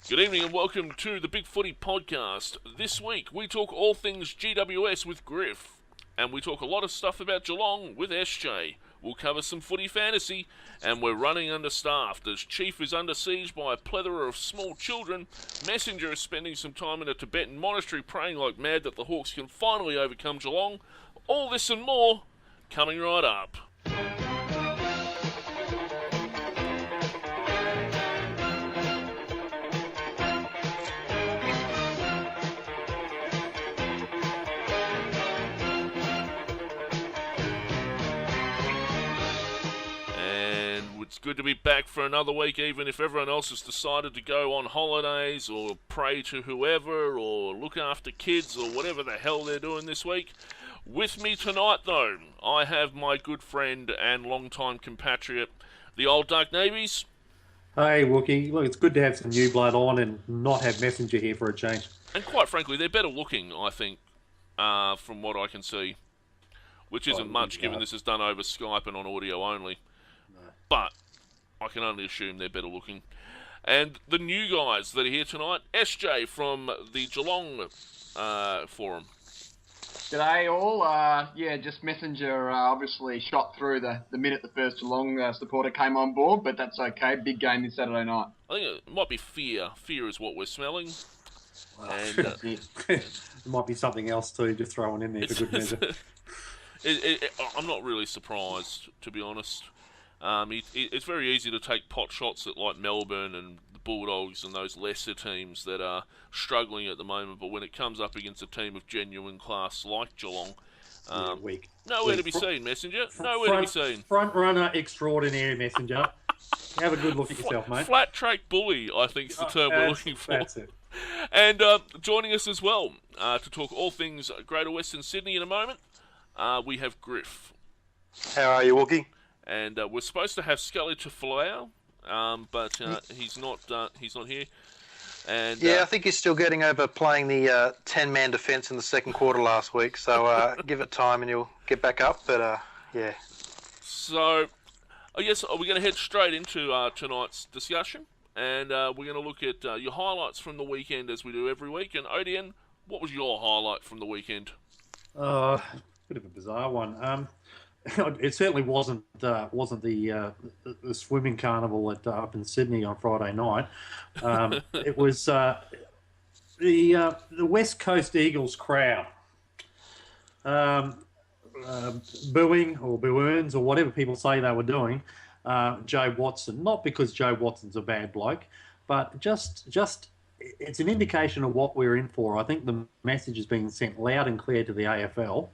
Good evening and welcome to the Bigfooty podcast. This week we talk all things GWS with Griff, and we talk a lot of stuff about Geelong with SJ. We'll cover some footy fantasy, and we're running understaffed as Chief is under siege by a plethora of small children. Messenger is spending some time in a Tibetan monastery praying like mad that the Hawks can finally overcome Geelong. All this and more coming right up. It's good to be back for another week, even if everyone else has decided to go on holidays or pray to whoever or look after kids or whatever the hell they're doing this week. With me tonight, though, I have my good friend and long-time compatriot, the old Dark Navies. Hey, Wookie. Look, it's good to have some new blood on and not have Messenger here for a change. And quite frankly, they're better looking, I think, from what I can see. Which isn't much, given this is done over Skype and on audio only. But I can only assume they're better looking. And the new guys that are here tonight, SJ from the Geelong forum. G'day all. Just Messenger obviously shot through the minute the first Geelong supporter came on board, but that's okay. Big game this Saturday night. I think it might be fear. Fear is what we're smelling. And There might be something else too, just throwing in there for good measure. I'm not really surprised, to be honest. It's very easy to take pot shots at like Melbourne and the Bulldogs and those lesser teams that are struggling at the moment, but when it comes up against a team of genuine class like Geelong, Weak. nowhere to be seen, Messenger. Nowhere to be seen. Front runner extraordinaire, Messenger. Have a good look at yourself, mate. Flat track bully, I think is the term we're looking for. That's it. And joining us as well to talk all things Greater Western Sydney in a moment, we have Griff. How are you, Wookie? And we're supposed to have Scully to Falau, but he's not here. And I think he's still getting over playing the 10-man defence in the second quarter last week. So give it time and you'll get back up. But yeah. So I guess we're going to head straight into tonight's discussion, and we're going to look at your highlights from the weekend as we do every week. And Odian, what was your highlight from the weekend? Bit of a bizarre one. It certainly wasn't the swimming carnival up in Sydney on Friday night. It was the West Coast Eagles crowd booing or booerns or whatever people say they were doing. Joe Watson, not because Joe Watson's a bad bloke, but just it's an indication of what we're in for. I think the message is being sent loud and clear to the AFL.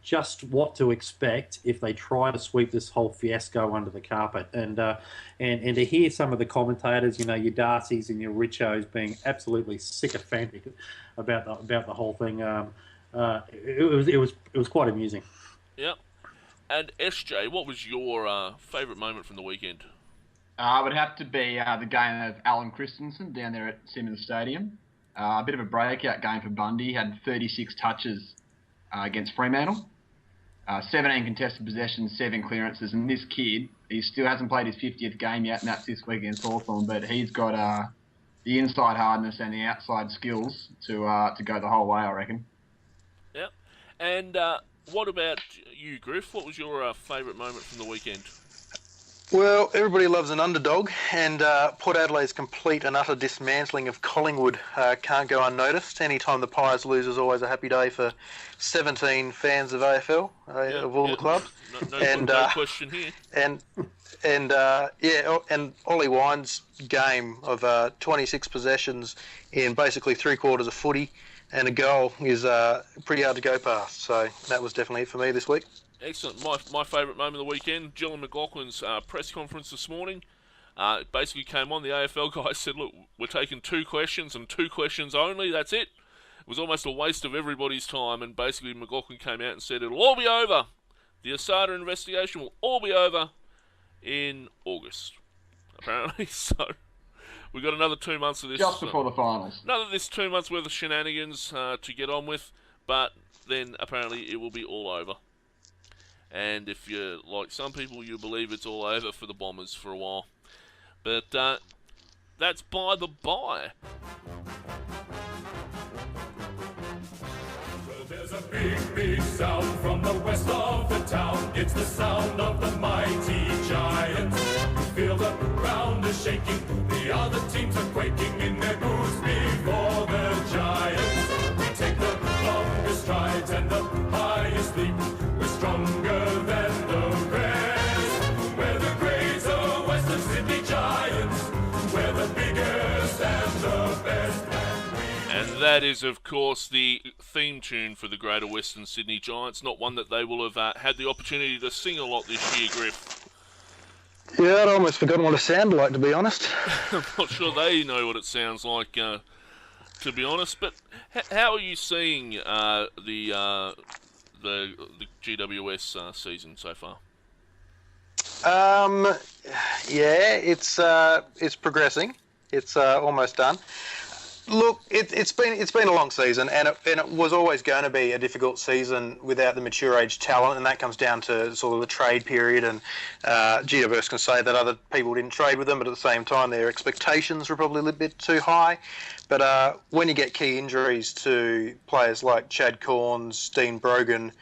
Just what to expect if they try to sweep this whole fiasco under the carpet, and to hear some of the commentators, your Darcys and your Richos being absolutely sycophantic about the whole thing, it was quite amusing. Yeah. And SJ, what was your favourite moment from the weekend? It would have to be the game of Alan Christensen down there at Simmons Stadium. A bit of a breakout game for Bundy. Had 36 touches against Fremantle. 17 contested possessions, 7 clearances, and this kid, he still hasn't played his 50th game yet, and that's this week against Hawthorn, but he's got the inside hardness and the outside skills to go the whole way, I reckon. Yeah. And what about you, Griff? What was your favourite moment from the weekend? Well, everybody loves an underdog, and Port Adelaide's complete and utter dismantling of Collingwood can't go unnoticed. Anytime the Pies lose is always a happy day for 17 fans of AFL, of all the clubs. No question here. And Ollie Wine's game of 26 possessions in basically 3/4 of footy and a goal is pretty hard to go past. So that was definitely it for me this week. Excellent. My favourite moment of the weekend, Jill and McLaughlin's press conference this morning. It basically came on, the AFL guys said, look, we're taking 2 questions and 2 questions only, that's it. It was almost a waste of everybody's time, and basically McLaughlin came out and said it'll all be over. The Asada investigation will all be over in August, apparently. So we've got another 2 months of this. Just before the finals. Another 2 months worth of shenanigans to get on with, but then apparently it will be all over. And if you're like some people, you believe it's all over for the Bombers for a while. But That's by the by. Well, there's a big, big sound from the west of the town. It's the sound of the mighty Giants. You feel the ground is shaking. The other teams are quaking in their boots before the Giants. We take the longest strides and the highest leap. We're stronger than the rest. We're the greater Western Sydney Giants. We're the biggest and the best. And that is, of course, the theme tune for the Greater Western Sydney Giants. Not one that they will have had the opportunity to sing a lot this year, Griff. Yeah, I'd almost forgotten what it sounded like, to be honest. I'm not sure they know what it sounds like, to be honest. But how are you seeing the GWS season so far? Yeah, it's progressing. It's almost done. Look, it's been a long season, and it was always going to be a difficult season without the mature age talent, and that comes down to sort of the trade period. And GWS can say that other people didn't trade with them, but at the same time, their expectations were probably a little bit too high. But when you get key injuries to players like Chad Corns, Dean Brogan,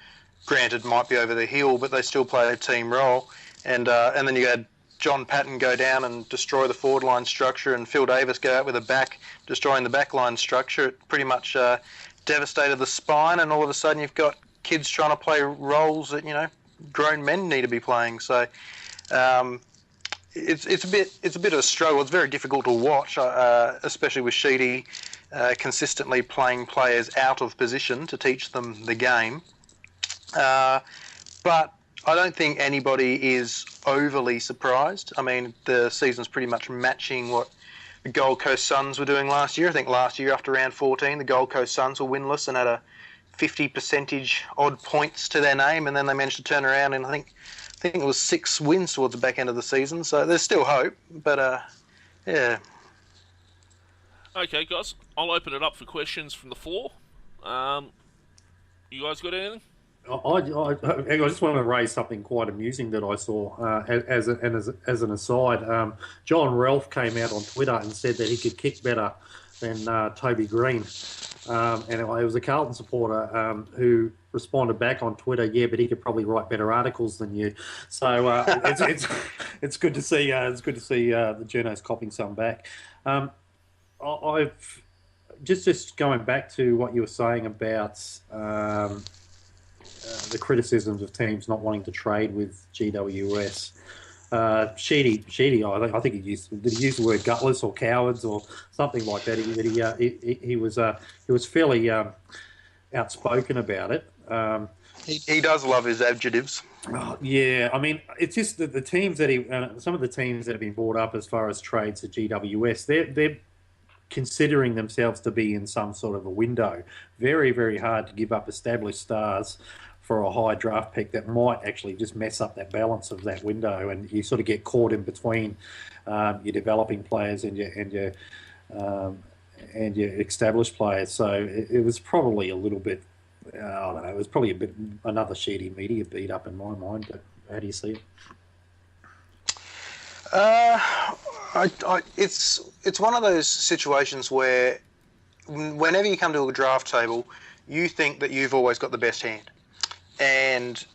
granted might be over the hill, but they still play a team role, and then you had John Patton go down and destroy the forward line structure, and Phil Davis go out with a back, destroying the back line structure. It pretty much devastated the spine, and all of a sudden you've got kids trying to play roles that, you know, grown men need to be playing. So it's a bit of a struggle. It's very difficult to watch, especially with Sheedy consistently playing players out of position to teach them the game. But I don't think anybody is overly surprised. I mean, the season's pretty much matching what the Gold Coast Suns were doing last year. I think last year after round 14, the Gold Coast Suns were winless and had a 50% odd points to their name, and then they managed to turn around and I think it was 6 wins towards the back end of the season. So there's still hope, but yeah. Okay, guys, I'll open it up for questions from the floor. You guys got anything? I just want to raise something quite amusing that I saw as an aside. John Ralph came out on Twitter and said that he could kick better than Toby Green. And it was a Carlton supporter who responded back on Twitter, yeah, but he could probably write better articles than you. So it's good to see the journos copping some back. I've just going back to what you were saying about the criticisms of teams not wanting to trade with GWS. Sheedy, I think did he use the word gutless or cowards or something like that? He was fairly outspoken about it. He does love his adjectives. Yeah, I mean, it's just that the teams that some of the teams that have been brought up as far as trades at GWS, they're considering themselves to be in some sort of a window. Very, very hard to give up established stars for a high draft pick that might actually just mess up that balance of that window, and you sort of get caught in between your developing players and your established players. So it was probably a little bit, I don't know, it was probably a bit another Sheedy media beat up in my mind. But how do you see it? It's one of those situations where whenever you come to a draft table, you think that you've always got the best hand. And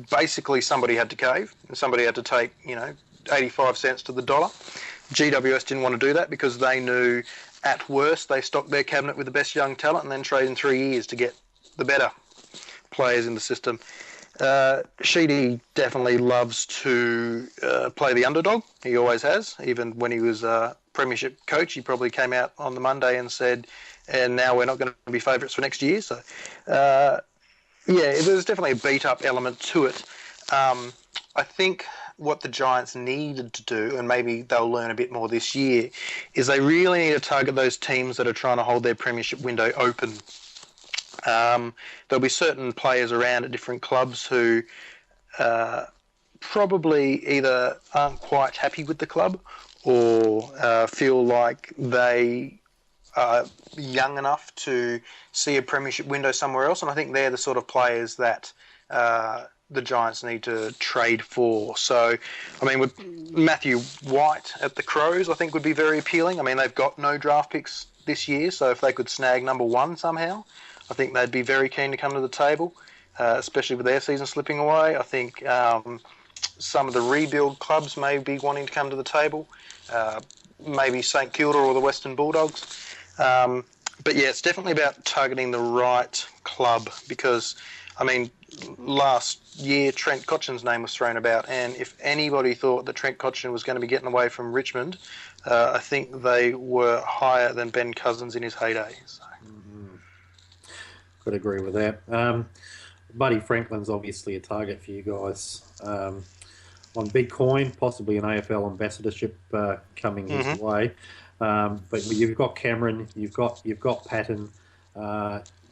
basically somebody had to cave, and somebody had to take, 85 cents to the dollar. GWS didn't want to do that because they knew at worst they stocked their cabinet with the best young talent and then trade in 3 years to get the better players in the system. Sheedy definitely loves to play the underdog. He always has. Even when he was a premiership coach, he probably came out on the Monday and said, and now we're not going to be favourites for next year. So, yeah, there's definitely a beat-up element to it. I think what the Giants needed to do, and maybe they'll learn a bit more this year, is they really need to target those teams that are trying to hold their premiership window open. There'll be certain players around at different clubs who probably either aren't quite happy with the club or feel like they are young enough to see a premiership window somewhere else. And I think they're the sort of players that the Giants need to trade for. So, I mean, with Matthew White at the Crows, I think would be very appealing. I mean, they've got no draft picks this year, so if they could snag number one somehow, I think they'd be very keen to come to the table, especially with their season slipping away. I think some of the rebuild clubs may be wanting to come to the table, maybe St Kilda or the Western Bulldogs. But yeah, it's definitely about targeting the right club because, I mean, last year Trent Cotchin's name was thrown about, and if anybody thought that Trent Cotchin was going to be getting away from Richmond, I think they were higher than Ben Cousins in his heyday. So. Could agree with that. Buddy Franklin's obviously a target for you guys. On Big Coin, possibly an AFL ambassadorship coming his way. But you've got Cameron, you've got Patton.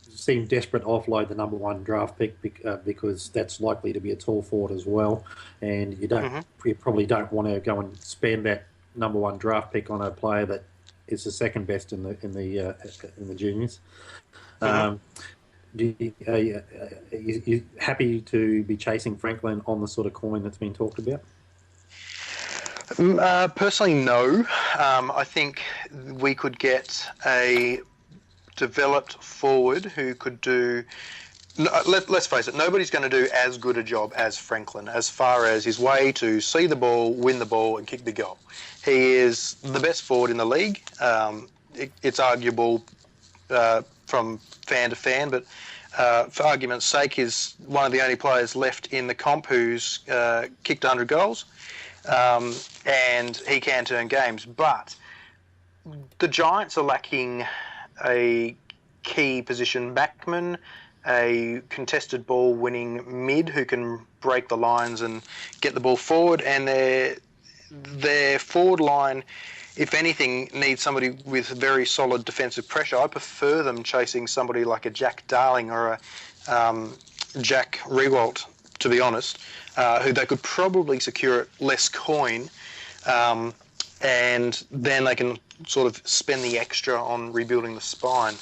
Seem desperate to offload the number one draft pick because that's likely to be a tall forward as well, and you probably don't want to go and spend that number one draft pick on a player that is the second best in the juniors. Are you happy to be chasing Franklin on the sort of coin that's been talked about? Personally, no. I think we could get a developed forward who could do... let's face it, nobody's going to do as good a job as Franklin as far as his way to see the ball, win the ball and kick the goal. He is the best forward in the league. It's arguable from fan to fan, but for argument's sake, he's one of the only players left in the comp who's kicked 100 goals. And he can turn games, but the Giants are lacking a key position backman, a contested ball winning mid who can break the lines and get the ball forward, and their forward line, if anything, needs somebody with very solid defensive pressure. I prefer them chasing somebody like a Jack Darling or a Jack Rewalt, to be honest, who they could probably secure at less coin, and then they can sort of spend the extra on rebuilding the spine.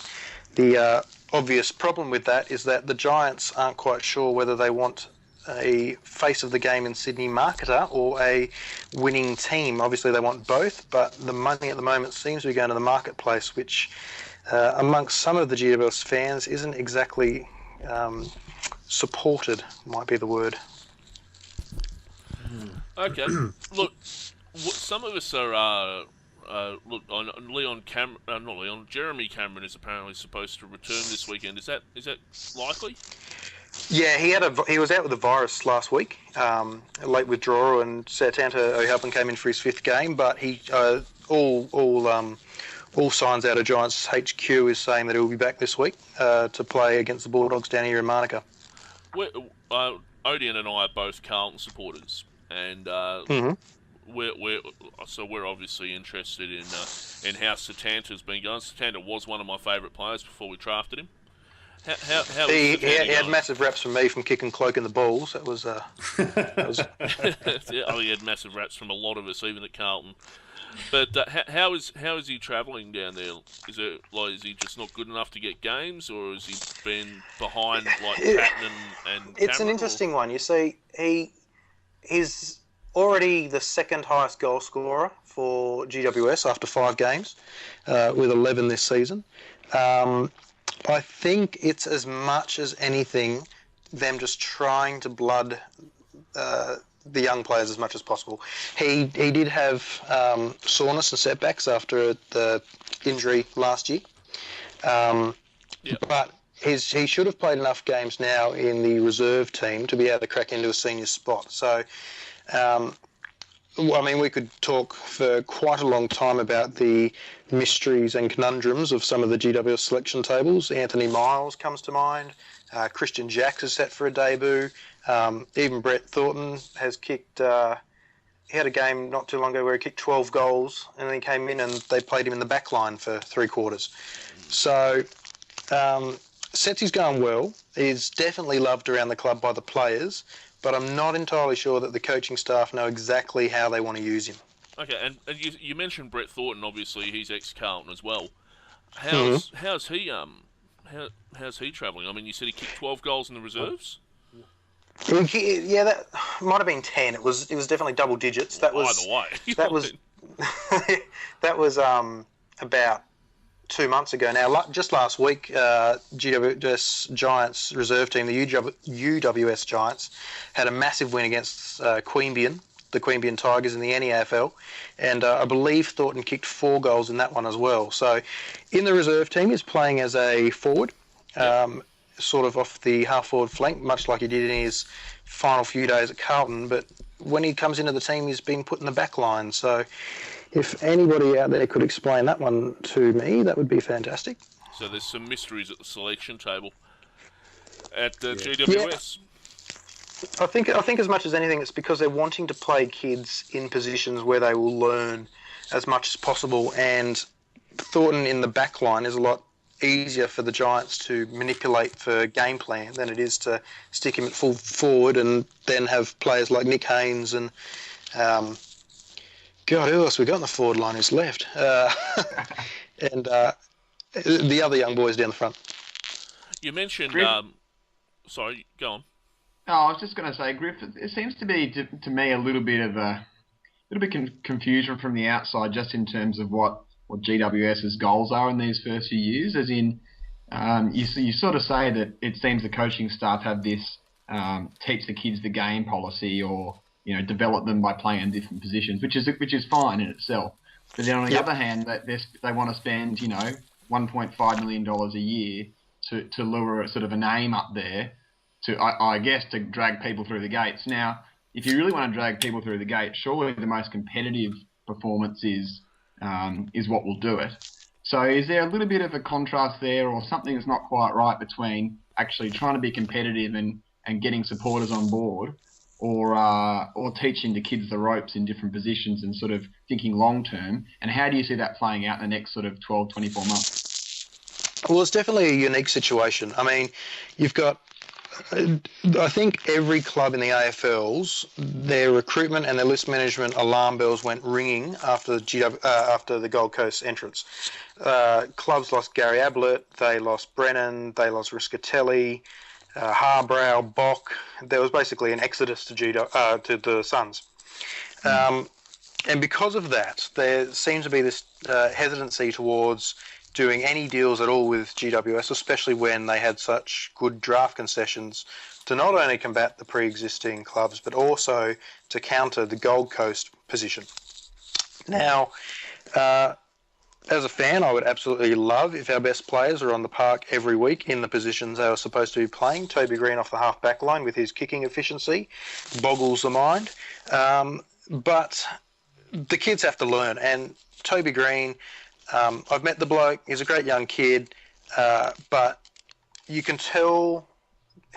The obvious problem with that is that the Giants aren't quite sure whether they want a face of the game in Sydney marketer or a winning team. Obviously they want both, but the money at the moment seems to be going to the marketplace, which amongst some of the GWS fans isn't exactly supported, might be the word. Okay, look, some of us are look on Jeremy Cameron is apparently supposed to return this weekend. Is that likely? Yeah, he was out with a virus last week, a late withdrawal, and Satanta O'Halpin came in for his fifth game. But he all signs out of Giants HQ is saying that he'll be back this week to play against the Bulldogs down here in Monaco. Odeon and I are both Carlton supporters, and we're obviously interested in how Satanta's been going. Satanta was one of my favourite players before we drafted him. He had massive reps from me from kicking cloak in the balls. That was. Yeah, he had massive reps from a lot of us, even at Carlton. But how is he travelling down there? Is he just not good enough to get games, or has he been behind like Patton and It's Cameron, an interesting one. You see, he's already the second highest goal scorer for GWS after 5 games, with 11 this season. I think it's as much as anything them just trying to blood the young players as much as possible. He did have soreness and setbacks after the injury last year, but he should have played enough games now in the reserve team to be able to crack into a senior spot. So, I mean, we could talk for quite a long time about the mysteries and conundrums of some of the GWS selection tables. Anthony Miles comes to mind. Christian Jacks is set for a debut. Even Brett Thornton has kicked... he had a game not too long ago where he kicked 12 goals, and then he came in and they played him in the back line for 3 quarters. So, Setsy's going well. He's definitely loved around the club by the players, but I'm not entirely sure that the coaching staff know exactly how they want to use him. Okay, and you mentioned Brett Thornton. Obviously, he's ex-Carlton as well. How's he travelling? I mean, you said he kicked 12 goals in the reserves. Yeah, that might have been 10. It was definitely double digits. That was Either way. that was that was about 2 months ago now. Just last week, GWS Giants reserve team, the UWS Giants, had a massive win against the Queanbeyan Tigers in the NEAFL, and I believe Thornton kicked 4 goals in that one as well. So in the reserve team, he's playing as a forward, sort of off the half-forward flank, much like he did in his final few days at Carlton, but when he comes into the team, he's been put in the back line. So if anybody out there could explain that one to me, that would be fantastic. So there's some mysteries at the selection table at GWS. I think as much as anything, it's because they're wanting to play kids in positions where they will learn as much as possible, and Thornton in the back line is a lot easier for the Giants to manipulate for game plan than it is to stick him at full forward and then have players like Nick Haynes and God, who else we got on the forward line who's left? And the other young boys down the front. You mentioned... sorry, go on. No, I was just going to say, Griff, it seems to be, to me, a little bit confusion from the outside just in terms of what GWS's goals are in these first few years. As in, you sort of say that it seems the coaching staff have this teach the kids the game policy, or develop them by playing in different positions, which is fine in itself. But then on the other hand, they want to spend $1.5 million a year to lure a sort of a name up there to, I guess, to drag people through the gates. Now, if you really want to drag people through the gates, surely the most competitive performance is what will do it. So is there a little bit of a contrast there, or something that's not quite right between actually trying to be competitive and getting supporters on board, or teaching the kids the ropes in different positions and sort of thinking long term? And how do you see that playing out in the next sort of 12, 24 months? Well, it's definitely a unique situation. I mean, you've got, I think every club in the AFLs, their recruitment and their list management alarm bells went ringing after the Gold Coast entrance. Clubs lost Gary Ablett, they lost Brennan, they lost Riscatelli, Harbrow, Bock. There was basically an exodus to the Suns. And because of that, there seems to be this hesitancy towards doing any deals at all with GWS, especially when they had such good draft concessions to not only combat the pre-existing clubs, but also to counter the Gold Coast position. Now, as a fan, I would absolutely love if our best players are on the park every week in the positions they were supposed to be playing. Toby Green off the half-back line with his kicking efficiency boggles the mind. But the kids have to learn, and Toby Green... I've met the bloke. He's a great young kid, but you can tell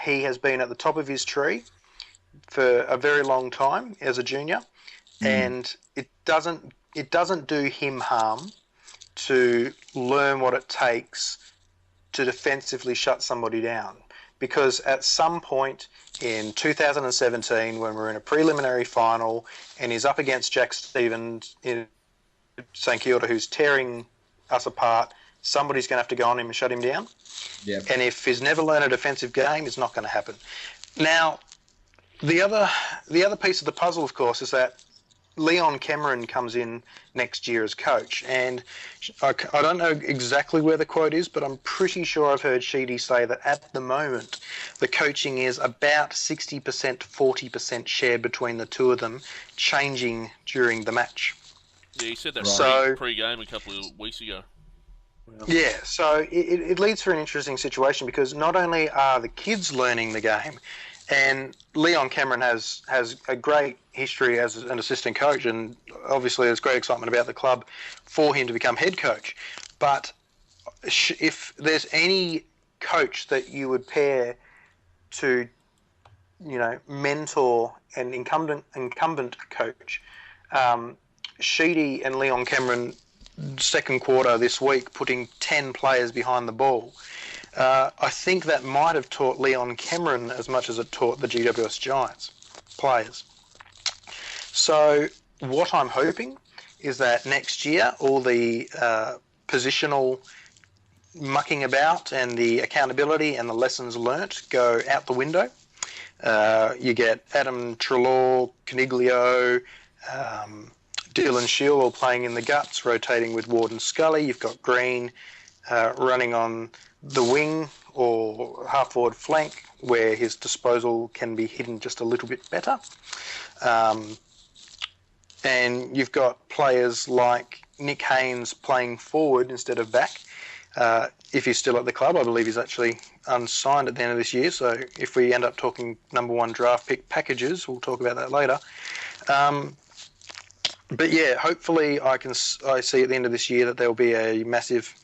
he has been at the top of his tree for a very long time as a junior, and it doesn't do him harm to learn what it takes to defensively shut somebody down. Because at some point in 2017, when we're in a preliminary final and he's up against Jack Stevens in St Kilda, who's tearing us apart, somebody's going to have to go on him and shut him down. Yep. And if he's never learned a defensive game, it's not going to happen. Now, the other piece of the puzzle, of course, is that Leon Cameron comes in next year as coach. And I don't know exactly where the quote is, but I'm pretty sure I've heard Sheedy say that at the moment, the coaching is about 60%, 40% shared between the two of them, changing during the match. Yeah, he said that pre-game a couple of weeks ago. Yeah, so it leads to an interesting situation, because not only are the kids learning the game, and Leon Cameron has a great history as an assistant coach, and obviously there's great excitement about the club for him to become head coach. But if there's any coach that you would pair to, mentor an incumbent coach, Sheedy and Leon Cameron, second quarter this week, putting 10 players behind the ball. I think that might have taught Leon Cameron as much as it taught the GWS Giants players. So what I'm hoping is that next year all the positional mucking about and the accountability and the lessons learnt go out the window. You get Adam Treloar, Caniglio, Dylan Shield all playing in the guts, rotating with Ward and Scully. You've got Green running on the wing or half-forward flank, where his disposal can be hidden just a little bit better. And you've got players like Nick Haynes playing forward instead of back. If he's still at the club, I believe he's actually unsigned at the end of this year. So if we end up talking number one draft pick packages, we'll talk about that later. But yeah, hopefully I see at the end of this year that there will be a massive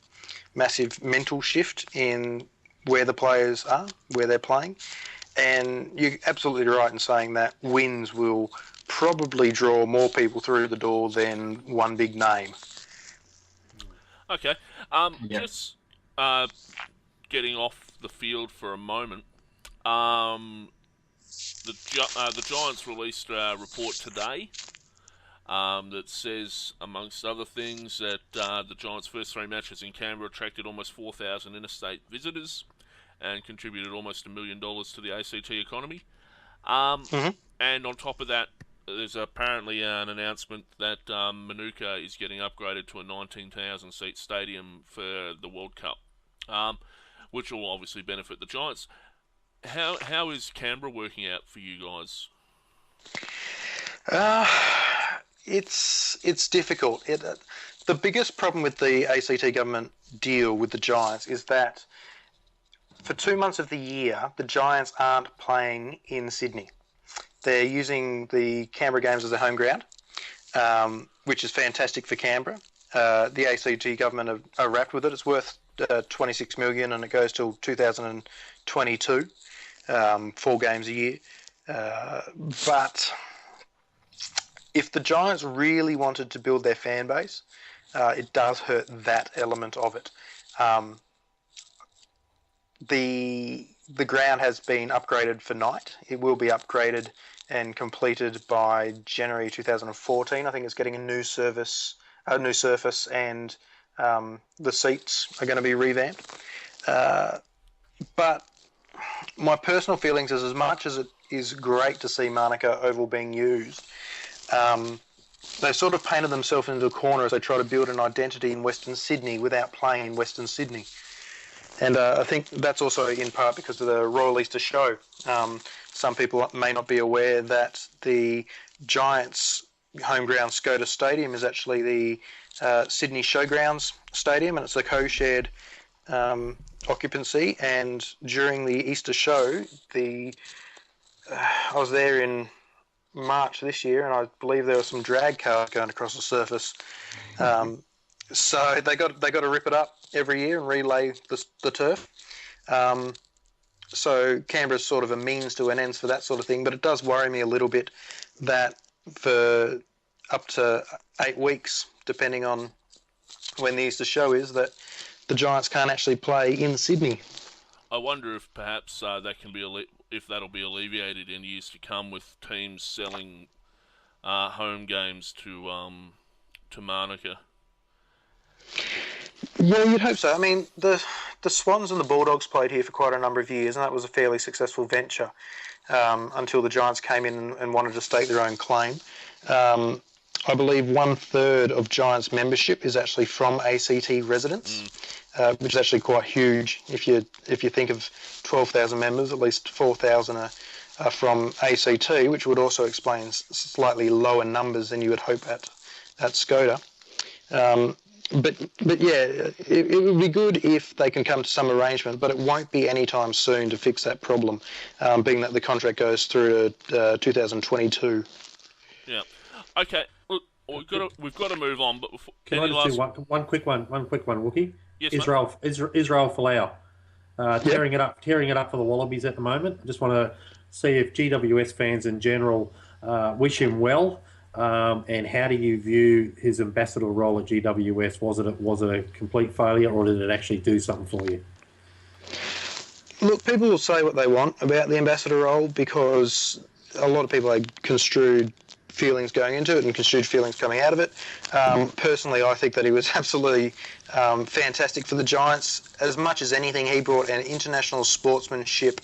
mental shift in where the players are, where they're playing. And you're absolutely right in saying that wins will probably draw more people through the door than one big name. Okay. Just getting off the field for a moment. The Giants released a report today that says, amongst other things, that the Giants' first three matches in Canberra attracted almost 4,000 interstate visitors and contributed almost $1 million to the ACT economy. And on top of that, there's apparently an announcement that Manuka is getting upgraded to a 19,000-seat stadium for the World Cup, which will obviously benefit the Giants. How is Canberra working out for you guys? It's difficult. The biggest problem with the ACT government deal with the Giants is that for 2 months of the year, the Giants aren't playing in Sydney. They're using the Canberra games as their home ground, which is fantastic for Canberra. The ACT government are wrapped with it. It's worth $26 million, and it goes till 2022, 4 games a year. But if the Giants really wanted to build their fan base, it does hurt that element of it. The ground has been upgraded for night. It will be upgraded and completed by January 2014. I think it's getting a new surface, and the seats are going to be revamped. But my personal feelings is, as much as it is great to see Manuka Oval being used, they sort of painted themselves into a corner as they try to build an identity in Western Sydney without playing in Western Sydney. And I think that's also in part because of the Royal Easter Show. Some people may not be aware that the Giants' home ground Skoda Stadium is actually the Sydney Showgrounds Stadium, and it's a co-shared occupancy. And during the Easter Show, I was there in March this year, and I believe there were some drag cars going across the surface. So they got to rip it up every year and relay the turf. So Canberra's sort of a means to an ends for that sort of thing, but it does worry me a little bit that for up to 8 weeks, depending on when the Easter Show is, that the Giants can't actually play in Sydney. I wonder if perhaps that can be if that'll be alleviated in years to come with teams selling home games to Manuka. Yeah, you'd hope so. I mean, the Swans and the Bulldogs played here for quite a number of years, and that was a fairly successful venture until the Giants came in and wanted to stake their own claim. I believe 1/3 of Giants membership is actually from ACT residents, which is actually quite huge. If you think of 12,000 members, at least 4,000 are from ACT, which would also explain slightly lower numbers than you would hope at Skoda. But yeah, it would be good if they can come to some arrangement, but it won't be anytime soon to fix that problem, being that the contract goes through to 2022. Yeah. Okay. Look, we've got to move on. But before, can I just do one quick one, Wookie? Yes, Israel Folau, tearing it up for the Wallabies at the moment. I just want to see if GWS fans in general wish him well. And how do you view his ambassador role at GWS? Was it a complete failure, or did it actually do something for you? Look, people will say what they want about the ambassador role because a lot of people had construed feelings going into it and construed feelings coming out of it. Personally, I think that he was absolutely fantastic for the Giants. As much as anything, he brought an international sportsmanship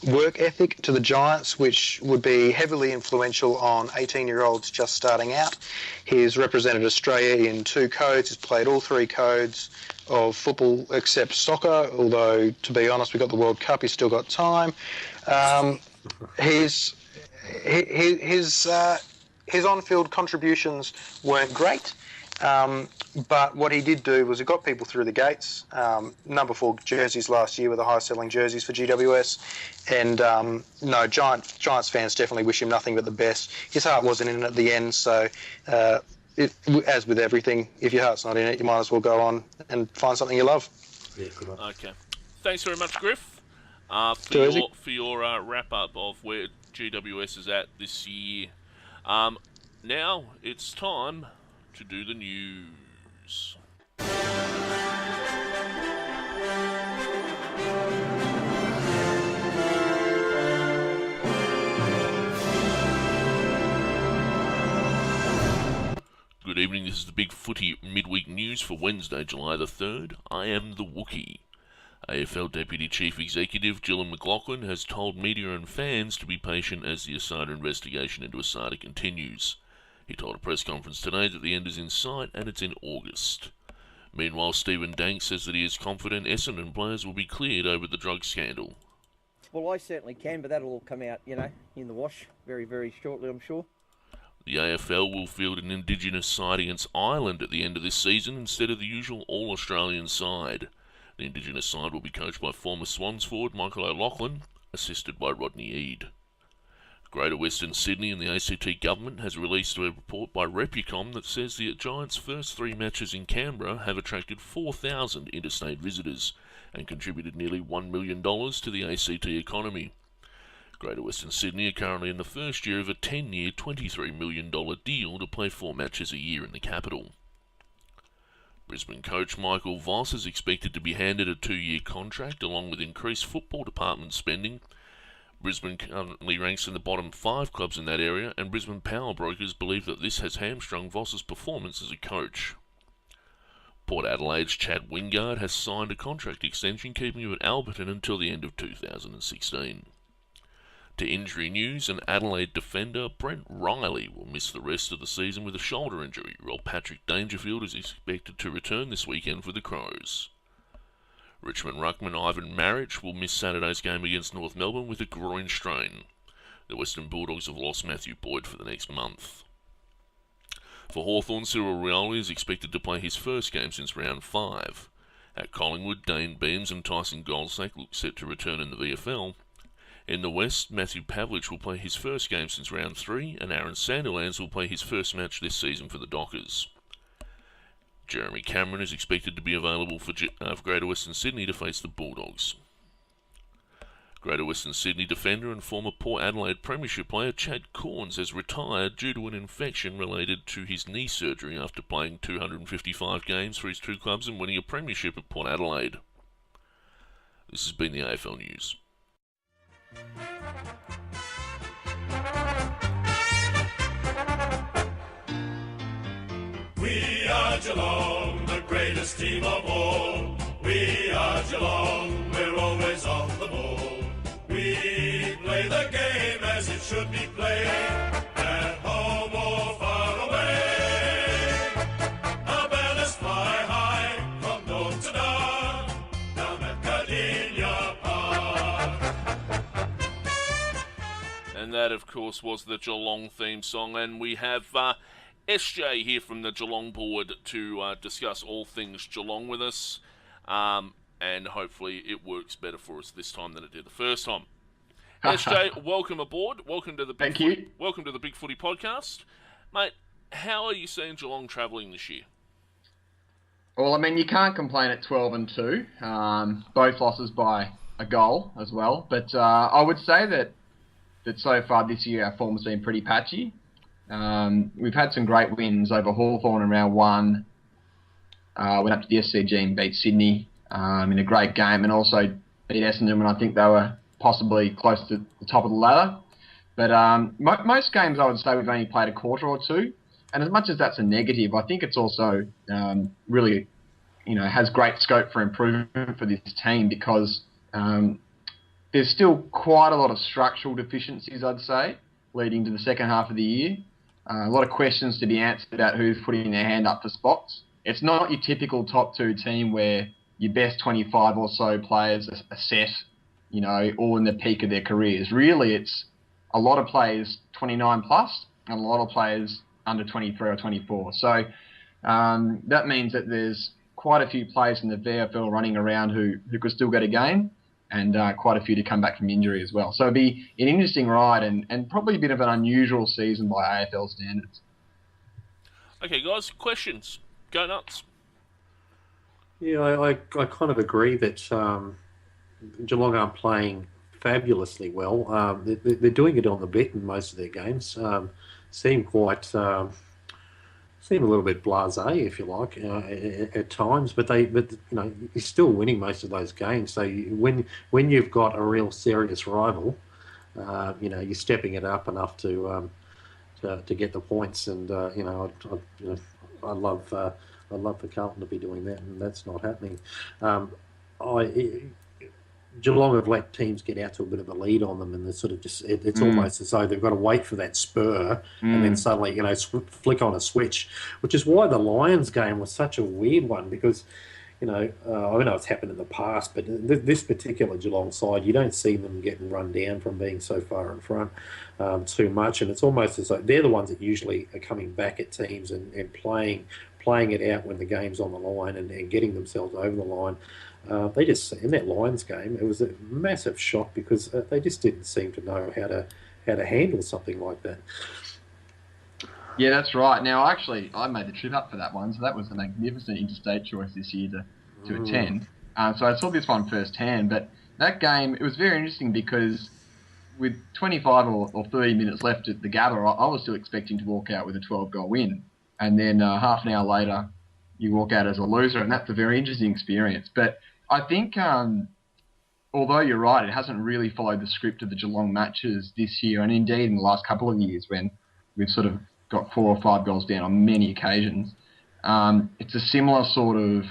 work ethic to the Giants, which would be heavily influential on 18-year-olds just starting out. He's represented Australia in 2 codes. He's played all 3 codes of football except soccer, although, to be honest, we've got the World Cup. He's still got time. His on-field contributions weren't great. But what he did do was he got people through the gates. Number 4 jerseys last year were the highest selling jerseys for GWS. And no, Giants fans definitely wish him nothing but the best. His heart wasn't in it at the end, so as with everything, if your heart's not in it, you might as well go on and find something you love. Yeah, good one. Okay. Thanks very much, Griff, for your wrap-up of where GWS is at this year. Now it's time to do the news. Good evening, this is the Bigfooty midweek news for Wednesday, July the 3rd. I am the Wookiee. AFL Deputy Chief Executive Gillan McLachlan has told media and fans to be patient as the Asada investigation into Asada continues. He told a press conference today that the end is in sight and it's in August. Meanwhile, Stephen Dank says that he is confident Essendon players will be cleared over the drug scandal. Well, I certainly can, but that'll all come out, in the wash very, very shortly, I'm sure. The AFL will field an Indigenous side against Ireland at the end of this season instead of the usual All-Australian side. The Indigenous side will be coached by former Swans forward Michael O'Loughlin, assisted by Rodney Eade. Greater Western Sydney and the ACT government has released a report by Replicom that says the Giants' first 3 matches in Canberra have attracted 4,000 interstate visitors and contributed nearly $1 million to the ACT economy. Greater Western Sydney are currently in the first year of a 10-year, $23 million deal to play 4 matches a year in the capital. Brisbane coach Michael Voss is expected to be handed a 2-year contract along with increased football department spending. Brisbane currently ranks in the bottom 5 clubs in that area, and Brisbane power brokers believe that this has hamstrung Voss's performance as a coach. Port Adelaide's Chad Wingard has signed a contract extension keeping him at Alberton until the end of 2016. To injury news, an Adelaide defender, Brent Riley, will miss the rest of the season with a shoulder injury, while Patrick Dangerfield is expected to return this weekend for the Crows. Richmond ruckman Ivan Maric will miss Saturday's game against North Melbourne with a groin strain. The Western Bulldogs have lost Matthew Boyd for the next month. For Hawthorn, Cyril Rioli is expected to play his first game since round 5. At Collingwood, Dane Beams and Tyson Goldsack look set to return in the VFL. In the West, Matthew Pavlich will play his first game since round 3, and Aaron Sandilands will play his first match this season for the Dockers. Jeremy Cameron is expected to be available for Greater Western Sydney to face the Bulldogs. Greater Western Sydney defender and former Port Adelaide Premiership player Chad Corns has retired due to an infection related to his knee surgery after playing 255 games for his 2 clubs and winning a premiership at Port Adelaide. This has been the AFL News. We are Geelong, the greatest team of all. We are Geelong, we're always on the ball. We play the game as it should be played, at home or far away. Our banners fly high from dawn to dark, down at Cardinia Park. And that, of course, was the Geelong theme song, and we have SJ here from the Geelong board to discuss all things Geelong with us, and hopefully it works better for us this time than it did the first time. SJ, welcome aboard. Welcome to the Thank you. Welcome to the Bigfooty podcast, mate. How are you seeing Geelong travelling this year? Well, I mean, you can't complain at 12-2. Both losses by a goal as well. But I would say that so far this year our form has been pretty patchy. We've had some great wins over Hawthorn in round 1. Went up to the SCG and beat Sydney in a great game, and also beat Essendon when I think they were possibly close to the top of the ladder. But most games I would say we've only played a quarter or 2. And as much as that's a negative, I think it's also really, has great scope for improvement for this team because there's still quite a lot of structural deficiencies, I'd say, leading to the second half of the year. A lot of questions to be answered about who's putting their hand up for spots. It's not your typical top 2 team where your best 25 or so players are set, all in the peak of their careers. Really, it's a lot of players 29 plus and a lot of players under 23 or 24. So that means that there's quite a few players in the VFL running around who could still get a game, and quite a few to come back from injury as well. So it'll be an interesting ride and probably a bit of an unusual season by AFL standards. Okay, guys, questions. Go nuts. Yeah, I kind of agree that Geelong aren't playing fabulously well. They're doing it on the bet in most of their games. Seem a little bit blasé, if you like, at times. But you're still winning most of those games. So when you've got a real serious rival, you're stepping it up enough to get the points. And I'd love for Carlton to be doing that, and that's not happening. Geelong have let teams get out to a bit of a lead on them, and it's almost as though they've got to wait for that spur and then suddenly flick on a switch, which is why the Lions game was such a weird one, because I know it's happened in the past, but this particular Geelong side, you don't see them getting run down from being so far in front too much, and it's almost as though they're the ones that usually are coming back at teams and playing it out when the game's on the line and getting themselves over the line. They just, in that Lions game, it was a massive shock because they just didn't seem to know how to handle something like that. Yeah, that's right. Now, I made the trip up for that one, so that was a magnificent interstate choice this year to attend. So I saw this one firsthand, but that game, it was very interesting because with 25 or 30 minutes left at the Gather, I was still expecting to walk out with a 12-goal win. And then half an hour later, you walk out as a loser, and that's a very interesting experience. But I think, although you're right, it hasn't really followed the script of the Geelong matches this year, and indeed in the last couple of years when we've sort of got 4 or 5 goals down on many occasions. It's a similar sort of,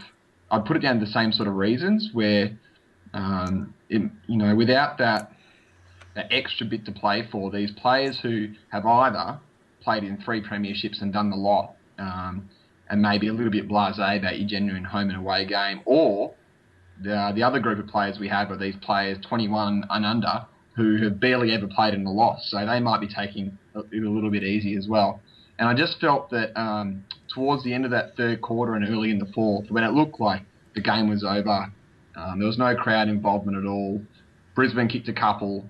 I'd put it down to the same sort of reasons where, without that extra bit to play for, these players who have either played in 3 premierships and done the lot, and maybe a little bit blasé about your genuine home and away game, or the other group of players we have are these players 21 and under who have barely ever played in a loss, so they might be taking it a little bit easy as well. And I just felt that towards the end of that third quarter and early in the fourth, when it looked like the game was over, there was no crowd involvement at all. Brisbane kicked a couple,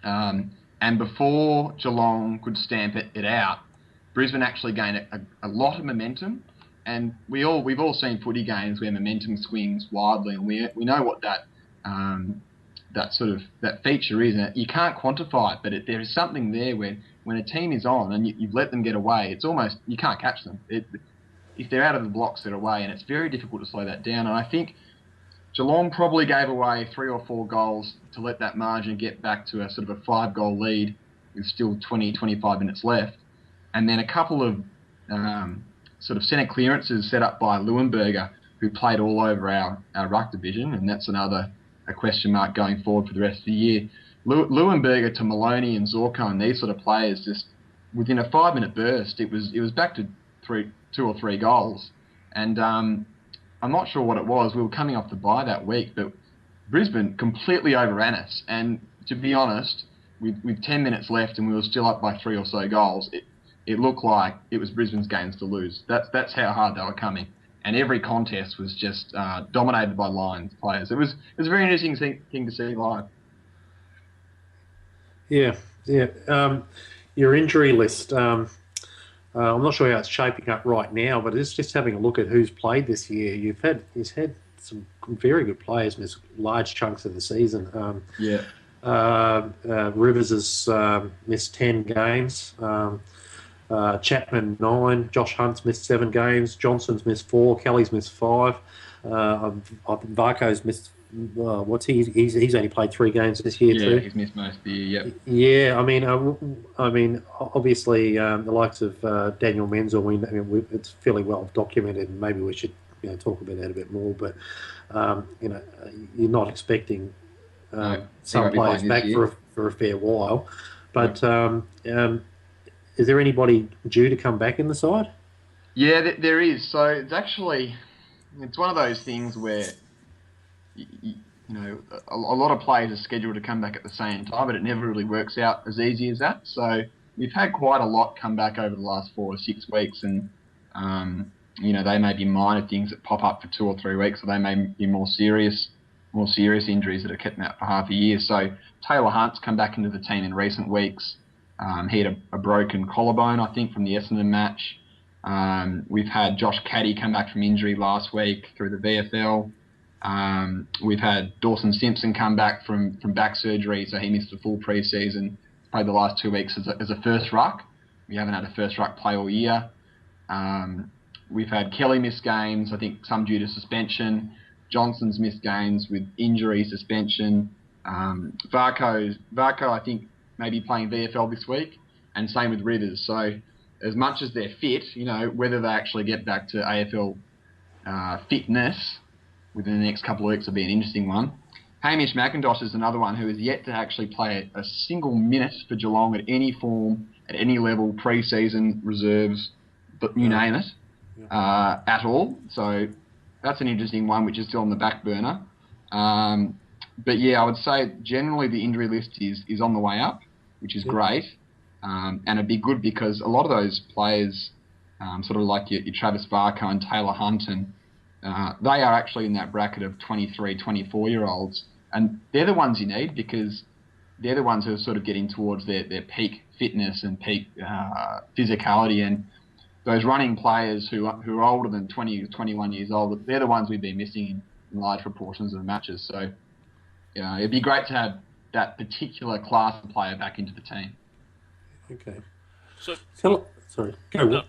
and before Geelong could stamp it out, Brisbane actually gained a lot of momentum. And we've all seen footy games where momentum swings wildly, and we know what that feature is. And you can't quantify it, but there is something there when a team is on and you've let them get away, it's almost, you can't catch them. If they're out of the blocks, they're away, and it's very difficult to slow that down. And I think Geelong probably gave away 3 or 4 goals to let that margin get back to a sort of a 5-goal lead with still 20, 25 minutes left. And then a couple of sort of centre clearances set up by Leuenberger, who played all over our ruck division, and that's a question mark going forward for the rest of the year. Leuenberger to Maloney and Zorko and these sort of players, just within a 5-minute burst, it was back to 2 or 3 goals. And I'm not sure what it was. We were coming off the bye that week, but Brisbane completely overran us. And to be honest, with 10 minutes left and we were still up by 3 or so goals, it looked like it was Brisbane's games to lose. That's how hard they were coming. And every contest was just dominated by Lions players. It was a very interesting thing to see live. Yeah. Your injury list, I'm not sure how it's shaping up right now, but it's just having a look at who's played this year. He's had some very good players miss large chunks of the season. Rivers has missed 10 games. Chapman 9, Josh Hunt's missed 7 games, Johnson's missed 4, Kelly's missed 5. I think Varco's missed. He's only played 3 games this year too. Yeah, he's missed most of the year. Yep. Yeah, I mean, obviously the likes of Daniel Menzel, it's fairly well documented, and maybe we should talk about that a bit more. But you're not expecting some won't be players playing back this year. for a fair while. But is there anybody due to come back in the side? Yeah, there is. So it's one of those things where a lot of players are scheduled to come back at the same time, but it never really works out as easy as that. So we've had quite a lot come back over the last 4 or 6 weeks, and they may be minor things that pop up for 2 or 3 weeks, or they may be more serious injuries that have kept them out for half a year. So Taylor Hunt's come back into the team in recent weeks. He had a broken collarbone, I think, from the Essendon match. We've had Josh Caddy come back from injury last week through the VFL. We've had Dawson Simpson come back from back surgery, so he missed the full pre-season. Played the last 2 weeks as a first ruck. We haven't had a first ruck play all year. We've had Kelly miss games, I think some due to suspension. Johnson's missed games with injury, suspension. Varco, I think, may be playing VFL this week, and same with Rivers. So as much as they're fit, whether they actually get back to AFL fitness within the next couple of weeks will be an interesting one. Hamish McIntosh is another one who is yet to actually play a single minute for Geelong at any form, at any level, pre-season, reserves, but you name it, at all. So that's an interesting one, which is still on the back burner. But yeah, I would say generally the injury list is on the way up, which is great. And it'd be good because a lot of those players, sort of like your Travis Varco and Taylor Hunt, and they are actually in that bracket of 23, 24-year-olds. And they're the ones you need because they're the ones who are sort of getting towards their peak fitness and peak physicality. And those running players who are older than 20 to 21 years old, they're the ones we've been missing in large proportions of matches. So it'd be great to have that particular class of player back into the team. Okay. So sorry. go,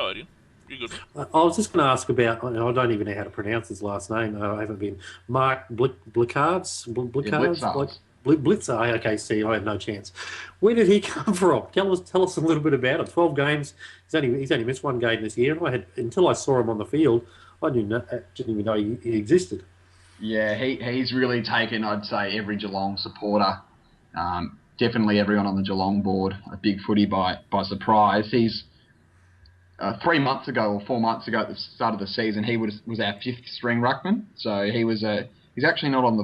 Adrian. You're good. I was just going to ask about, I don't even know how to pronounce his last name. I haven't been. Mark Blickards? Blitzer. Okay, see, I had no chance. Where did he come from? Tell us a little bit about it. 12 games. He's only missed 1 game this year, and until I saw him on the field, I didn't even know he existed. Yeah, he's really taken, I'd say, every Geelong supporter, definitely everyone on the Geelong board, a Bigfooty by surprise. He's 3 months ago or 4 months ago at the start of the season, he was our 5th string ruckman. So he's actually not on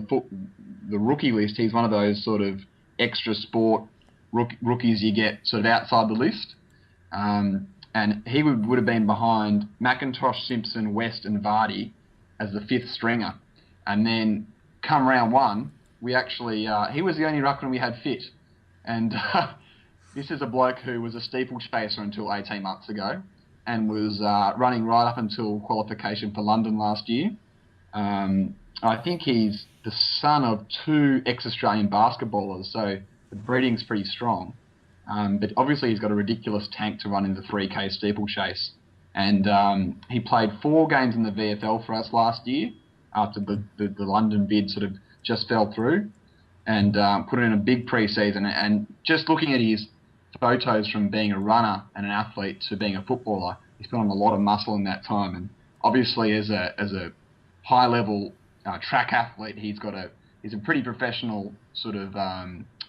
the rookie list. He's one of those sort of extra sport rookies you get sort of outside the list. And he would have been behind McIntosh, Simpson, West and Vardy as the 5th stringer. And then come round 1, we actually, he was the only ruckman we had fit. And this is a bloke who was a steeplechaser until 18 months ago and was running right up until qualification for London last year. I think he's the son of 2 ex-Australian basketballers, so the breeding's pretty strong. But obviously he's got a ridiculous tank to run in the 3K steeplechase. And he played 4 games in the VFL for us last year after the London bid sort of just fell through, and put in a big pre-season. And just looking at his photos from being a runner and an athlete to being a footballer, he's put on a lot of muscle in that time. And obviously as a high-level track athlete, he's a pretty professional sort of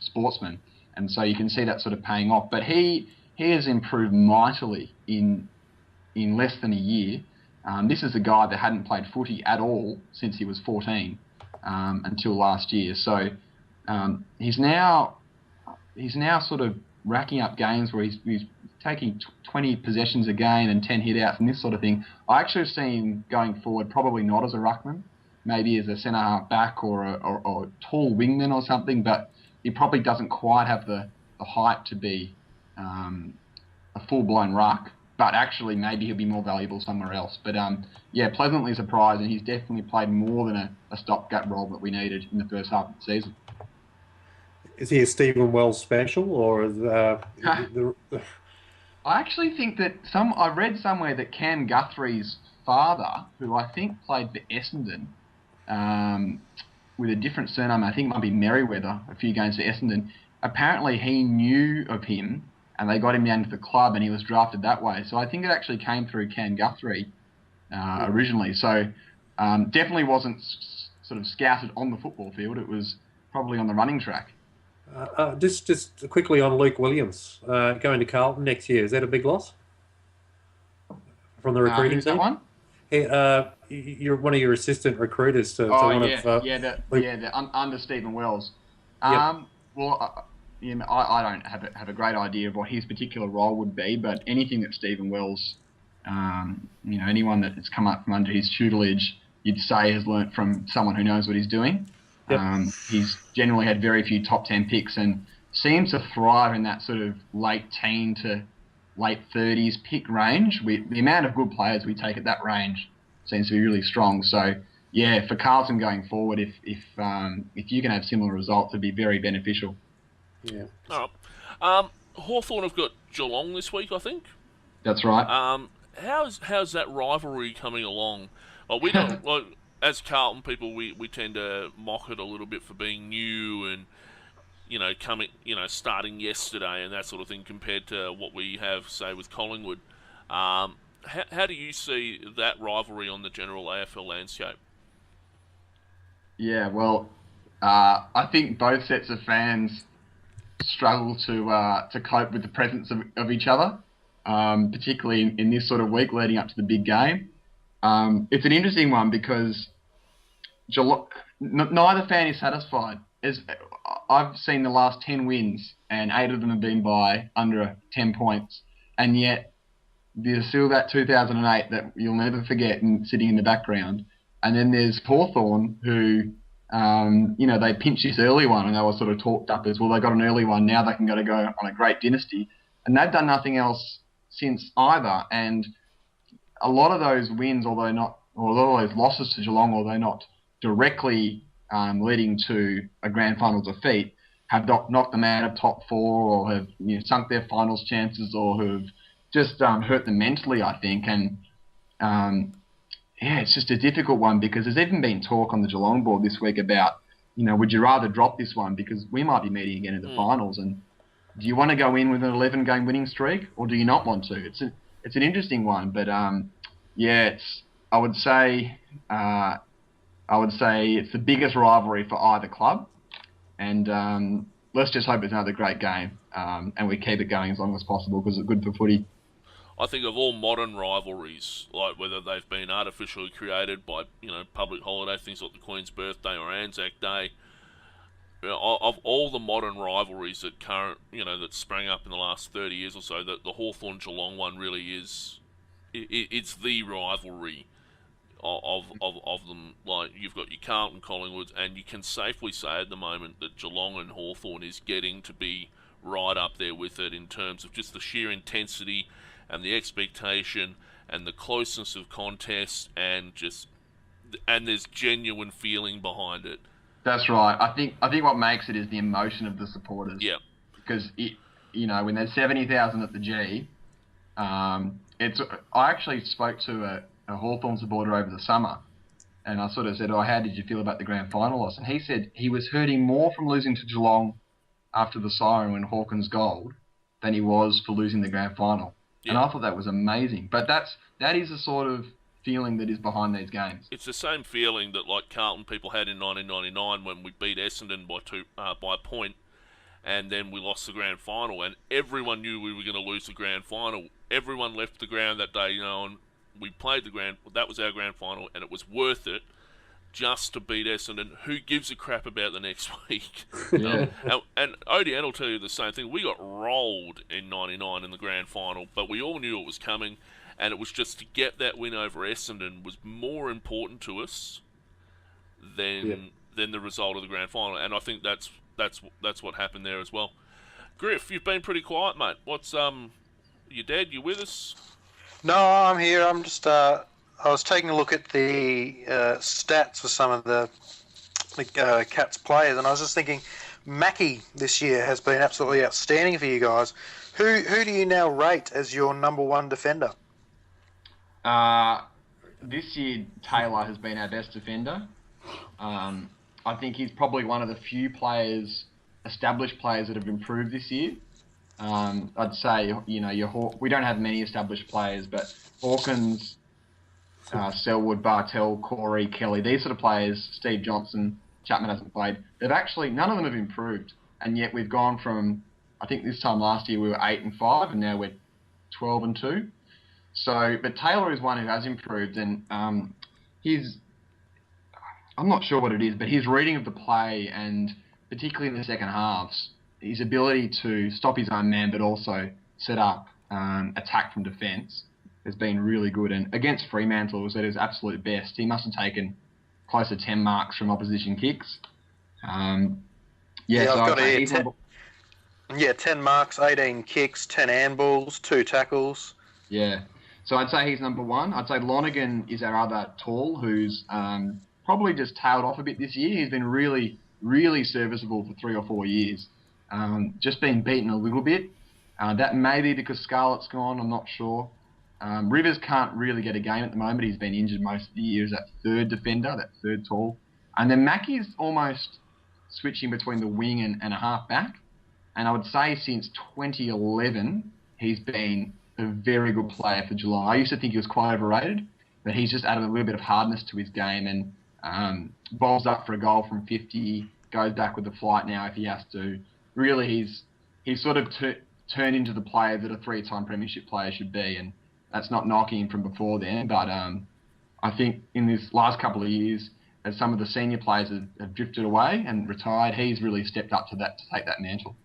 sportsman. And so you can see that sort of paying off. But he has improved mightily in less than a year. This is a guy that hadn't played footy at all since he was 14 until last year. So he's now sort of racking up games where he's taking 20 possessions a game and 10 hit-outs and this sort of thing. I actually see him going forward probably not as a ruckman, maybe as a centre-half back or a tall wingman or something, but he probably doesn't quite have the height to be a full-blown ruck. But actually, maybe he'll be more valuable somewhere else. But yeah, pleasantly surprised, and he's definitely played more than a stopgap role that we needed in the first half of the season. Is he a Stephen Wells special, or is I actually think that I read somewhere that Cam Guthrie's father, who I think played for Essendon, with a different surname, I think it might be Merriweather, a few games for Essendon. Apparently, he knew of him. And they got him down to the club, and he was drafted that way. So I think it actually came through Cam Guthrie originally. So definitely wasn't sort of scouted on the football field. It was probably on the running track. Just quickly on Luke Williams going to Carlton next year. Is that a big loss from the recruiting Who's team? that one? Hey, you're one of your assistant recruiters to one of under Stephen Wells. Yep. Well, I don't have a great idea of what his particular role would be, but anything that Stephen Wells, anyone that has come up from under his tutelage, you'd say has learnt from someone who knows what he's doing. Yep. He's generally had very few top 10 picks and seems to thrive in that sort of late teen to late 30s pick range. The amount of good players we take at that range seems to be really strong. So, yeah, for Carlton going forward, if you can have similar results, it'd be very beneficial. Yeah. All right. Hawthorn have got Geelong this week, I think. That's right. How's that rivalry coming along? Well, we don't. Well, as Carlton people, we tend to mock it a little bit for being new and starting yesterday and that sort of thing compared to what we have, say, with Collingwood. How do you see that rivalry on the general AFL landscape? Yeah, well, I think both sets of fans struggle to cope with the presence of each other, particularly in this sort of week leading up to the big game. It's an interesting one because neither fan is satisfied. I've seen the last 10 wins and 8 of them have been by under 10 points, and yet there's still that 2008 that you'll never forget and sitting in the background. And then there's Hawthorn who, they pinched this early one and they were sort of talked up as, well, they got an early one, now they can go on a great dynasty. And they've done nothing else since either. And a lot of those wins, although those losses to Geelong, although not directly leading to a grand final defeat, have knocked them out of top 4 or have sunk their finals chances or have just hurt them mentally, I think. And it's just a difficult one because there's even been talk on the Geelong board this week about, would you rather drop this one because we might be meeting again in the finals, and do you want to go in with an 11-game winning streak or do you not want to? It's an interesting one, but I would say it's the biggest rivalry for either club, and let's just hope it's another great game and we keep it going as long as possible because it's good for footy. I think of all modern rivalries, like whether they've been artificially created by public holiday, things like the Queen's birthday or Anzac Day, of all the modern rivalries that that sprang up in the last 30 years or so, that the Hawthorn Geelong one really is. It's the rivalry of them. Like, you've got your Carlton, Collingwood, and you can safely say at the moment that Geelong and Hawthorn is getting to be right up there with it in terms of just the sheer intensity and the expectation and the closeness of contest and there's genuine feeling behind it. That's right. I think what makes it is the emotion of the supporters. Yeah. Because when there's 70,000 at the G, I actually spoke to a Hawthorn supporter over the summer, and I sort of said, how did you feel about the grand final loss? And he said he was hurting more from losing to Geelong after the siren when Hawkins gold than he was for losing the grand final. Yeah. And I thought that was amazing. But that is the sort of feeling that is behind these games. It's the same feeling that like Carlton people had in 1999 when we beat Essendon by a point, and then we lost the grand final, and everyone knew we were going to lose the grand final. Everyone left the ground that day, and we played that was our grand final, and it was worth it just to beat Essendon. Who gives a crap about the next week? Yeah. And ODN will tell you the same thing. We got rolled in 99 in the grand final, but we all knew it was coming, and it was just to get that win over Essendon was more important to us than the result of the grand final. And I think that's what happened there as well. Griff, you've been pretty quiet, mate. What's you dead? You with us? No, I'm here. I'm just. I was taking a look at the stats for some of the Cats players, and I was just thinking, Mackie this year has been absolutely outstanding for you guys. Who do you now rate as your number one defender? This year, Taylor has been our best defender. I think he's probably one of the few established players that have improved this year. I'd say, we don't have many established players, but Hawkins, Selwood, Bartell, Corey, Kelly, these sort of players, Steve Johnson, Chapman hasn't played. They've actually, none of them have improved. And yet we've gone from, I think this time last year we were 8-5, and now we're 12-2. So, but Taylor is one who has improved, and I'm not sure what it is, but his reading of the play, and particularly in the second halves, his ability to stop his own man, but also set up attack from defence, has been really good. And against Fremantle, it was at his absolute best. He must have taken close to 10 marks from opposition kicks. So I've got it here. 10 marks, 18 kicks, 10 handballs, 2 tackles. Yeah. So I'd say he's number one. I'd say Lonergan is our other tall, who's probably just tailed off a bit this year. He's been really, really serviceable for 3 or 4 years. Just been beaten a little bit. That may be because Scarlett's gone, I'm not sure. Rivers can't really get a game at the moment. He's been injured most of the year as that third defender, that third tall. And then Mackey's almost switching between the wing and a half back. And I would say since 2011, he's been a very good player for Geelong. I used to think he was quite overrated, but he's just added a little bit of hardness to his game and bowls up for a goal from 50, goes back with the flight now if he has to. Really, he's sort of turned into the player that a 3-time premiership player should be, and that's not knocking him from before then, but I think in this last couple of years, as some of the senior players have drifted away and retired, he's really stepped up to that to take that mantle.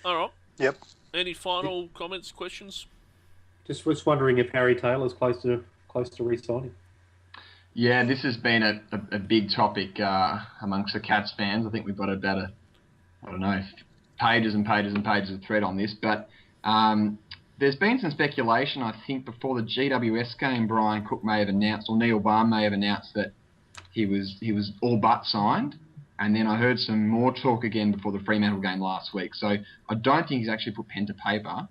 All right. Yep. Any final comments, questions? Just was wondering if Harry Taylor's close to re-signing. Yeah, this has been a big topic amongst the Cats fans. I think we've got about pages and pages and pages of thread on this, but there's been some speculation, I think, before the GWS game. Brian Cook may have announced, or Neil Barr may have announced, that he was all but signed. And then I heard some more talk again before the Fremantle game last week. So I don't think he's actually put pen to paper,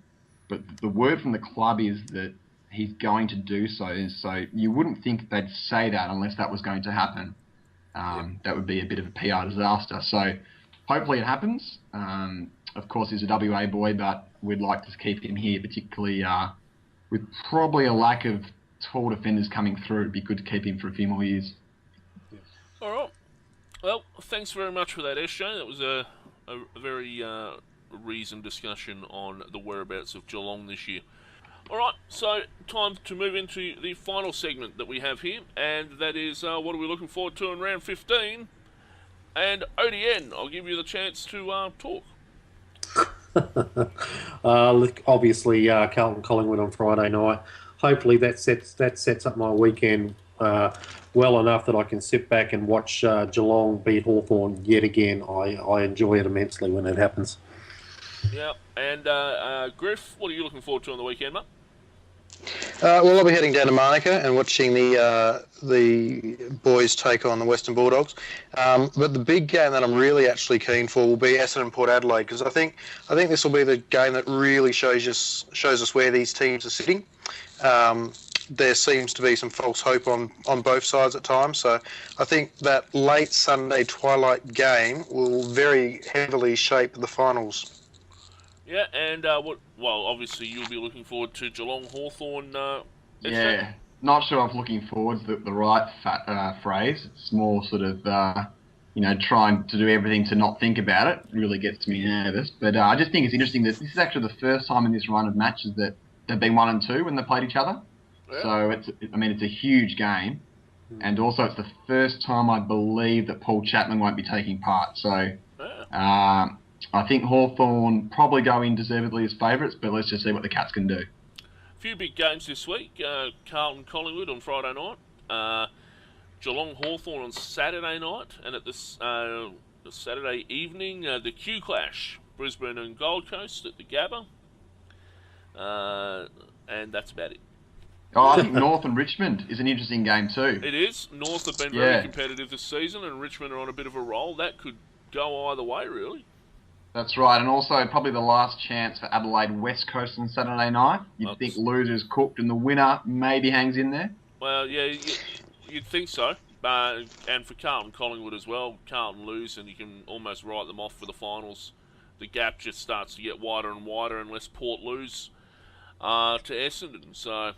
but the word from the club is that he's going to do so. So you wouldn't think they'd say that unless that was going to happen. That would be a bit of a PR disaster. So hopefully it happens. Of course, he's a WA boy, but we'd like to keep him here, particularly with probably a lack of tall defenders coming through. It'd be good to keep him for a few more years. All right. Well, thanks very much for that, SJ. That was a very reasoned discussion on the whereabouts of Geelong this year. All right, so time to move into the final segment that we have here, and that is what are we looking forward to in round 15? And ODN, I'll give you the chance to talk. Look, obviously, Carlton Collingwood on Friday night. Hopefully that sets up my weekend well enough that I can sit back and watch Geelong beat Hawthorn yet again. I enjoy it immensely when it happens. Yeah, and Griff, what are you looking forward to on the weekend, mate? Well, I'll be heading down to Monica and watching the boys take on the Western Bulldogs. But the big game that I'm really actually keen for will be Essendon Port Adelaide, because I think this will be the game that really shows us where these teams are sitting. There seems to be some false hope on both sides at times, so I think that late Sunday twilight game will very heavily shape the finals. Yeah, and obviously you'll be looking forward to Geelong Hawthorn. Yeah, not sure if looking forward's the right phrase. It's more sort of trying to do everything to not think about it. Really gets me nervous. But I just think it's interesting that this is actually the first time in this run of matches that they've been 1 and 2 when they played each other. Yeah. So it's a huge game, and also it's the first time I believe that Paul Chapman won't be taking part. So I think Hawthorn probably go in deservedly as favourites, but let's just see what the Cats can do. A few big games this week. Carlton Collingwood on Friday night, Geelong Hawthorn on Saturday night, and at the Saturday evening, the Q Clash, Brisbane and Gold Coast at the Gabba, and that's about it. Oh, I think North and Richmond is an interesting game too. It is. North have been very competitive this season, and Richmond are on a bit of a roll. That could go either way, really. That's right, and also probably the last chance for Adelaide West Coast on Saturday night. You'd think losers cooked and the winner maybe hangs in there. Well, yeah, you'd think so. And for Carlton Collingwood as well, Carlton lose and you can almost write them off for the finals. The gap just starts to get wider and wider unless Port lose to Essendon. So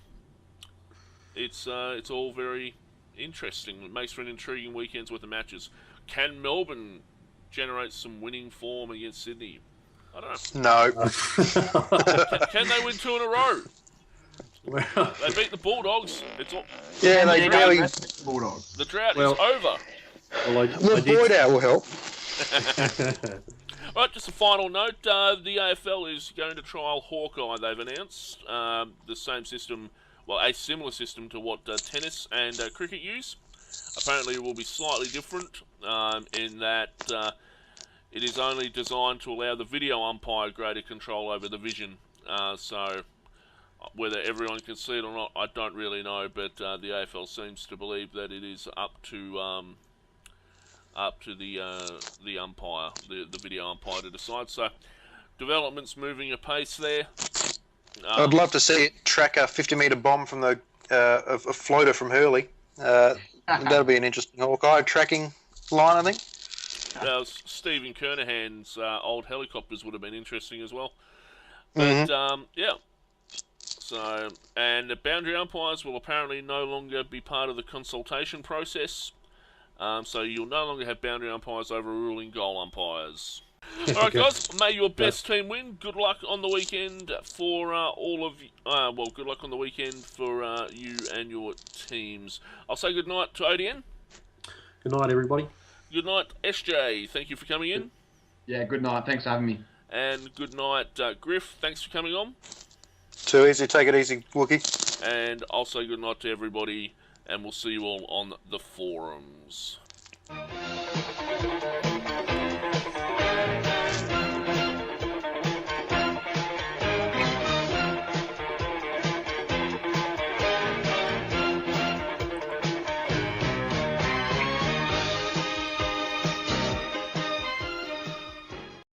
it's all very interesting. It makes for an intriguing weekend's worth of matches. Can Melbourne generate some winning form against Sydney? I don't know. No. Can they win 2 in a row? Well, They beat the Bulldogs. It's all, Yeah, they barely. Bulldogs. the drought Well- is over. well, Well, Boyd out will help. Right, just a final note. The AFL is going to trial Hawkeye, they've announced. The same system, well, a similar system to what tennis and cricket use. Apparently it will be slightly different in that it is only designed to allow the video umpire greater control over the vision. So whether everyone can see it or not, I don't really know, but the AFL seems to believe that it is up to the umpire, the video umpire, to decide. So development's moving apace there. I'd love to see it track a 50-metre bomb from a floater from Hurley. That'll be an interesting Hawkeye tracking line, I think. Stephen Kernahan's old helicopters would have been interesting as well. But yeah. So, and the boundary umpires will apparently no longer be part of the consultation process. So you'll no longer have boundary umpires overruling goal umpires. All right, guys. May your best team win. Good luck on the weekend for all of you. Well, good luck on the weekend for you and your teams. I'll say good night to ODN. good night, everybody. Good night, SJ. Thank you for coming in. Yeah, good night. Thanks for having me. And good night, Griff. Thanks for coming on. Too easy. Take it easy, Wookie. And I'll say good night to everybody. And we'll see you all on the forums.